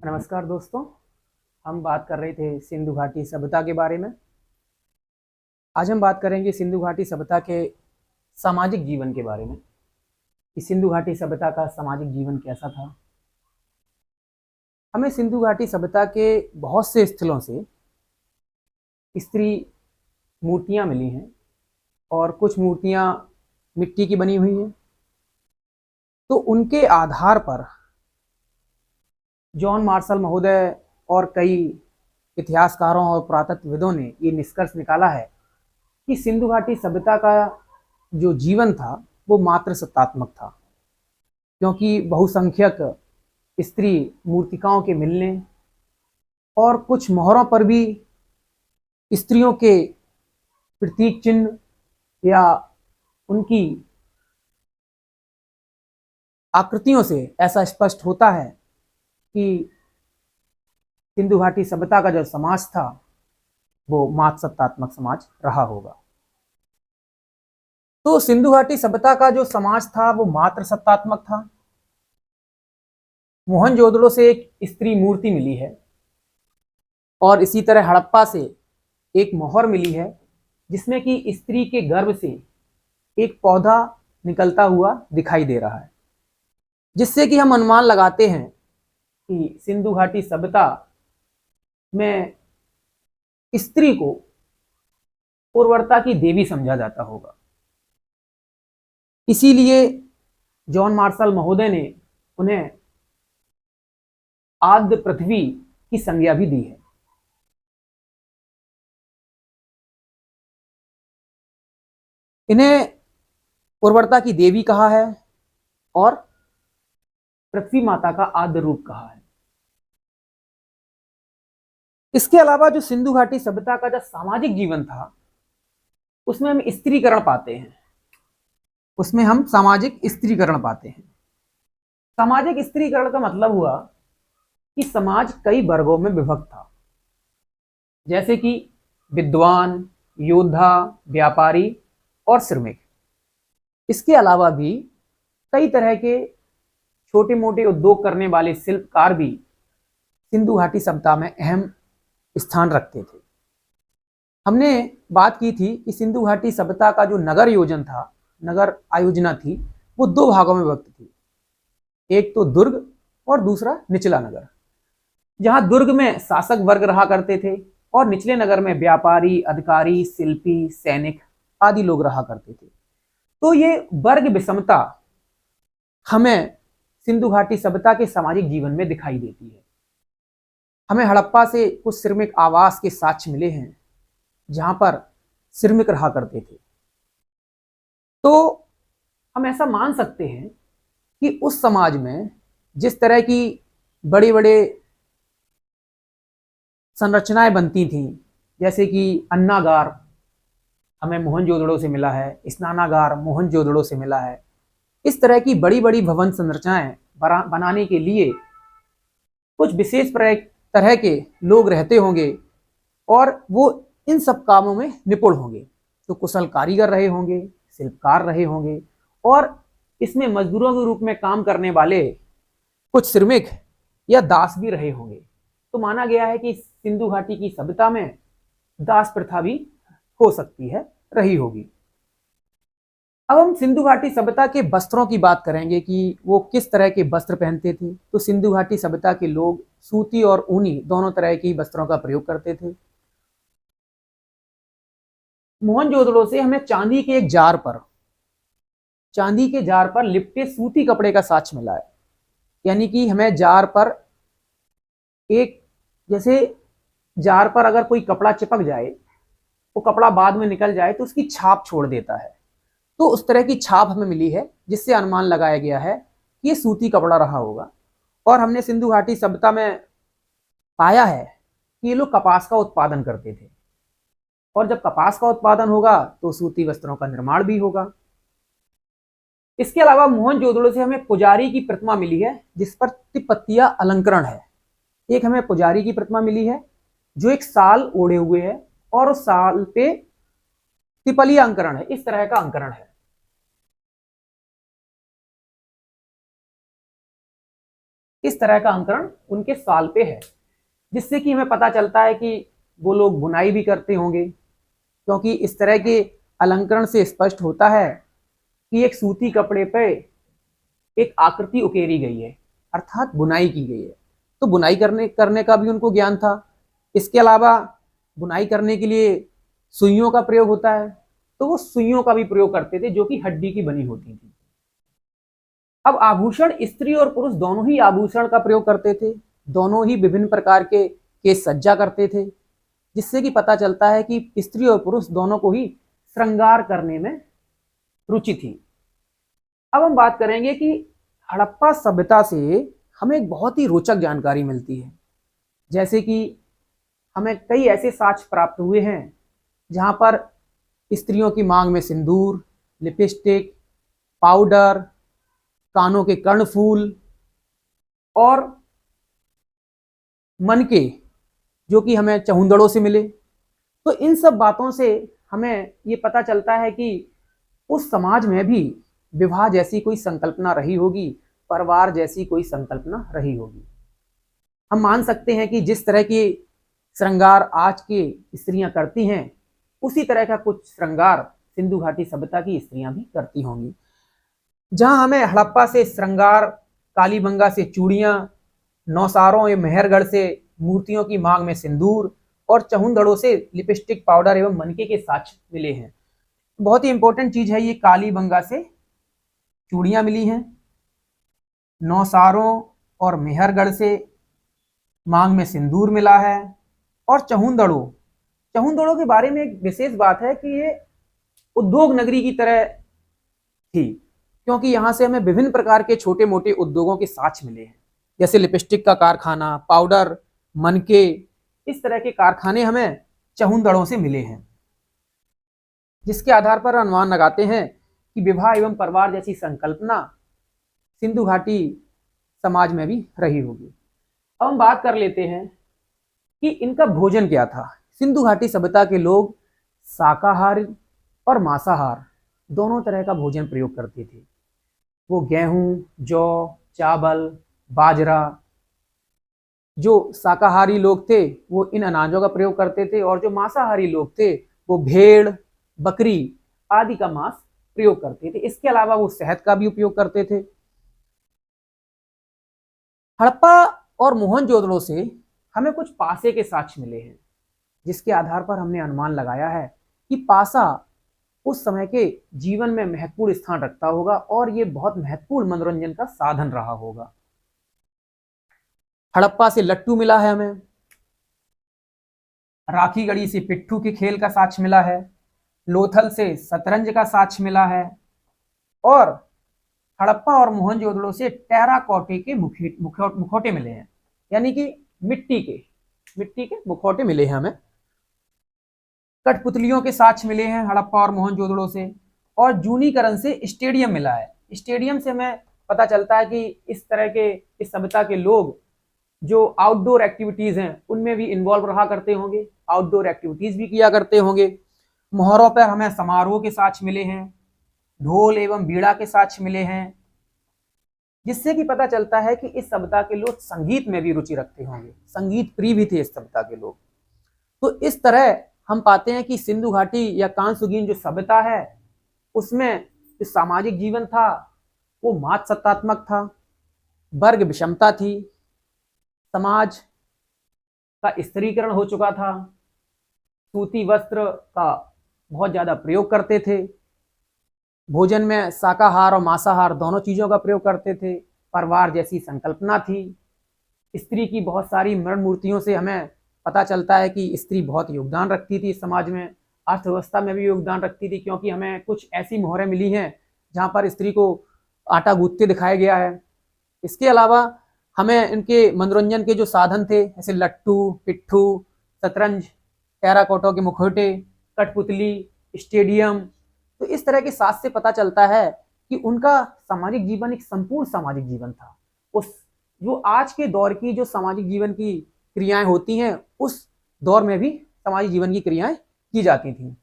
नमस्कार दोस्तों। हम बात कर रहे थे सिंधु घाटी सभ्यता के बारे में। आज हम बात करेंगे सिंधु घाटी सभ्यता के सामाजिक जीवन के बारे में कि सिंधु घाटी सभ्यता का सामाजिक जीवन कैसा था। हमें सिंधु घाटी सभ्यता के बहुत से स्थलों से स्त्री मूर्तियां मिली हैं और कुछ मूर्तियां मिट्टी की बनी हुई हैं। तो उनके आधार पर जॉन मार्शल महोदय और कई इतिहासकारों और पुरातत्वविदों ने ये निष्कर्ष निकाला है कि सिंधु घाटी सभ्यता का जो जीवन था वो मात्र सत्तात्मक था, क्योंकि बहुसंख्यक स्त्री मूर्तिकाओं के मिलने और कुछ मोहरों पर भी स्त्रियों के प्रतीक चिन्ह या उनकी आकृतियों से ऐसा स्पष्ट होता है कि सिंधु घाटी सभ्यता का जो समाज था वो मात्र सत्तात्मक समाज रहा होगा। तो सिंधु घाटी सभ्यता का जो समाज था वो मात्र सत्तात्मक था। मोहनजोदड़ो से एक स्त्री मूर्ति मिली है और इसी तरह हड़प्पा से एक मोहर मिली है जिसमें कि स्त्री के गर्भ से एक पौधा निकलता हुआ दिखाई दे रहा है, जिससे कि हम अनुमान लगाते हैं कि सिंधु घाटी सभ्यता में स्त्री को उर्वरता की देवी समझा जाता होगा। इसीलिए जॉन मार्शल महोदय ने उन्हें आद्य पृथ्वी की संज्ञा भी दी है। इन्हें उर्वरता की देवी कहा है और पृथ्वी माता का आद्य रूप कहा है। इसके अलावा जो सिंधु घाटी सभ्यता का जो सामाजिक जीवन था उसमें हम स्त्रीकरण पाते हैं। उसमें हम सामाजिक स्त्रीकरण पाते हैं। सामाजिक स्त्रीकरण का मतलब हुआ कि समाज कई वर्गों में विभक्त था, जैसे कि विद्वान, योद्धा, व्यापारी और श्रमिक। इसके अलावा भी कई तरह के छोटे मोटे उद्योग करने वाले शिल्पकार भी सिंधु घाटी सभ्यता में अहम स्थान रखते थे। हमने बात की थी कि सिंधु घाटी सभ्यता का जो नगर योजन था, नगर आयोजना थी, वो दो भागों में विभक्त थी। एक तो दुर्ग और दूसरा निचला नगर। जहां दुर्ग में शासक वर्ग रहा करते थे और निचले नगर में व्यापारी, अधिकारी, शिल्पी, सैनिक आदि लोग रहा करते थे। तो ये वर्ग विषमता हमें सिंधु घाटी सभ्यता के सामाजिक जीवन में दिखाई देती है। हमें हड़प्पा से कुछ श्रमिक आवास के साक्ष्य मिले हैं जहां पर श्रमिक रहा करते थे। तो हम ऐसा मान सकते हैं कि उस समाज में जिस तरह की बड़े बड़े संरचनाएं बनती थीं, जैसे कि अन्नागार हमें मोहनजोदड़ो से मिला है, स्नानागार मोहनजोदड़ो से मिला है, इस तरह की बड़ी बड़ी भवन संरचनाएं बनाने के लिए कुछ विशेष तरह के लोग रहते होंगे और वो इन सब कामों में निपुण होंगे। तो कुशल कारीगर रहे होंगे, शिल्पकार रहे होंगे और इसमें मजदूरों के रूप में काम करने वाले कुछ श्रमिक या दास भी रहे होंगे। तो माना गया है कि सिंधु घाटी की सभ्यता में दास प्रथा भी हो सकती है, रही होगी। अब हम सिंधु घाटी सभ्यता के वस्त्रों की बात करेंगे कि वो किस तरह के वस्त्र पहनते थे। तो सिंधु घाटी सभ्यता के लोग सूती और ऊनी दोनों तरह के वस्त्रों का प्रयोग करते थे। मोहनजोदड़ो से हमें चांदी के जार पर लिपटे सूती कपड़े का साक्ष्य मिला है। यानी कि हमें जार पर एक, जैसे जार पर अगर कोई कपड़ा चिपक जाए, वो कपड़ा बाद में निकल जाए तो उसकी छाप छोड़ देता है। तो उस तरह की छाप हमें मिली है जिससे अनुमान लगाया गया है कि ये सूती कपड़ा रहा होगा। और हमने सिंधु घाटी सभ्यता में पाया है कि ये लोग कपास का उत्पादन करते थे और जब कपास का उत्पादन होगा तो सूती वस्त्रों का निर्माण भी होगा। इसके अलावा मोहनजोदड़ो से हमें पुजारी की प्रतिमा मिली है जिस पर तिपत्तिया अलंकरण है। एक हमें पुजारी की प्रतिमा मिली है जो एक साल ओढ़े हुए है और उस साल पे तिपलिया अंकरण है, इस तरह का अंकरण है। इस तरह का अंकरण उनके साल पे है, जिससे कि हमें पता चलता है कि वो लोग बुनाई भी करते होंगे, क्योंकि इस तरह के अलंकरण से स्पष्ट होता है कि एक सूती कपड़े पे एक आकृति उकेरी गई है, अर्थात बुनाई की गई है। तो बुनाई करने का भी उनको ज्ञान था। इसके अलावा बुनाई करने के लिए सुइयों का प्रयोग होता है, तो वो सुइयों का भी प्रयोग करते थे जो कि हड्डी की बनी होती थी। अब आभूषण, स्त्री और पुरुष दोनों ही आभूषण का प्रयोग करते थे, दोनों ही विभिन्न प्रकार के केश सज्जा करते थे, जिससे कि पता चलता है कि स्त्री और पुरुष दोनों को ही श्रृंगार करने में रुचि थी। अब हम बात करेंगे कि हड़प्पा सभ्यता से हमें एक बहुत ही रोचक जानकारी मिलती है, जैसे कि हमें कई ऐसे साक्ष्य प्राप्त हुए हैं जहां पर स्त्रियों की मांग में सिंदूर, लिपस्टिक, पाउडर, कानों के कर्णफूल और मनके जो कि हमें चहुंदड़ों से मिले। तो इन सब बातों से हमें ये पता चलता है कि उस समाज में भी विवाह जैसी कोई संकल्पना रही होगी, परिवार जैसी कोई संकल्पना रही होगी। हम मान सकते हैं कि जिस तरह की श्रृंगार आज की स्त्रियां करती हैं, उसी तरह का कुछ श्रृंगार सिंधु घाटी सभ्यता की स्त्रियां भी करती होंगी। जहां हमें हड़प्पा से श्रृंगार, कालीबंगा से चूड़ियां, नौसारों या मेहरगढ़ से मूर्तियों की मांग में सिंदूर और चहुंदड़ों से लिपस्टिक, पाउडर एवं मनके के साक्ष्य मिले हैं। बहुत ही इंपॉर्टेंट चीज है ये, कालीबंगा से चूड़ियां मिली हैं, नौसारों और मेहरगढ़ से मांग में सिंदूर मिला है, और चहुंदड़ों के बारे में एक विशेष बात है कि ये उद्योग नगरी की तरह थी, क्योंकि यहां से हमें विभिन्न प्रकार के छोटे मोटे उद्योगों के साक्ष्य मिले हैं, जैसे लिपस्टिक का कारखाना, पाउडर, मनके, इस तरह के कारखाने हमें चहुंदड़ों से मिले हैं, जिसके आधार पर अनुमान लगाते हैं कि विवाह एवं परिवार जैसी संकल्पना सिंधु घाटी समाज में भी रही होगी। अब हम बात कर लेते हैं कि इनका भोजन क्या था। सिंधु घाटी सभ्यता के लोग शाकाहारी और मांसाहार दोनों तरह का भोजन प्रयोग करते थे। वो गेहूं, जौ, चावल, बाजरा, जो शाकाहारी लोग थे वो इन अनाजों का प्रयोग करते थे, और जो मांसाहारी लोग थे वो भेड़, बकरी आदि का मांस प्रयोग करते थे। इसके अलावा वो शहद का भी उपयोग करते थे। हड़प्पा और मोहनजोदड़ो से हमें कुछ पासे के साक्ष्य मिले हैं, जिसके आधार पर हमने अनुमान लगाया है कि पासा उस समय के जीवन में महत्वपूर्ण स्थान रखता होगा और ये बहुत महत्वपूर्ण मनोरंजन का साधन रहा होगा। हड़प्पा से लट्टू मिला है हमें, राखी गढ़ी से पिट्ठू के खेल का साक्ष्य मिला है, लोथल से शतरंज का साक्ष्य मिला है, और हड़प्पा और मोहनजोदड़ो से टेराकोटे के मुखौटे मिले हैं, यानी कि मिट्टी के मुखौटे मिले हैं हमें। कठपुतलियों के साक्ष्य मिले हैं हड़प्पा और मोहनजोदड़ो से, और जूनीकरण से स्टेडियम मिला है। स्टेडियम से हमें पता चलता है कि इस तरह के इस सभ्यता के लोग जो आउटडोर एक्टिविटीज हैं उनमें भी इन्वॉल्व रहा करते होंगे, आउटडोर एक्टिविटीज भी किया करते होंगे। मोहरों पर हमें समारोह के साक्ष्य मिले हैं, ढोल एवं बीड़ा के साक्ष्य मिले हैं, जिससे कि पता चलता है कि इस सभ्यता के लोग संगीत में भी रुचि रखते होंगे, संगीत प्रिय भी थे इस सभ्यता के लोग। तो इस तरह हम पाते हैं कि सिंधु घाटी या कांसुगीन जो सभ्यता है उसमें जो सामाजिक जीवन था वो मात सत्तात्मक था, वर्ग विषमता थी, समाज का स्त्रीकरण हो चुका था, सूती वस्त्र का बहुत ज्यादा प्रयोग करते थे, भोजन में शाकाहार और मांसाहार दोनों चीजों का प्रयोग करते थे, परिवार जैसी संकल्पना थी, स्त्री की बहुत सारी मरण मूर्तियों से हमें पता चलता है कि स्त्री बहुत योगदान रखती थी समाज में, अर्थव्यवस्था में भी योगदान रखती थी, क्योंकि हमें कुछ ऐसी मोहरें मिली हैं जहां पर स्त्री को आटा गूंथते दिखाया गया है। इसके अलावा हमें इनके मनोरंजन के जो साधन थे जैसे लट्टू, पिट्ठू, शतरंज, टेराकोटा के मुखौटे, कठपुतली, स्टेडियम, तो इस तरह के साथ से पता चलता है कि उनका सामाजिक जीवन एक संपूर्ण सामाजिक जीवन था। उस जो आज के दौर की जो सामाजिक जीवन की क्रियाएं होती हैं उस दौर में भी सामाजिक जीवन की क्रियाएं की जाती थी।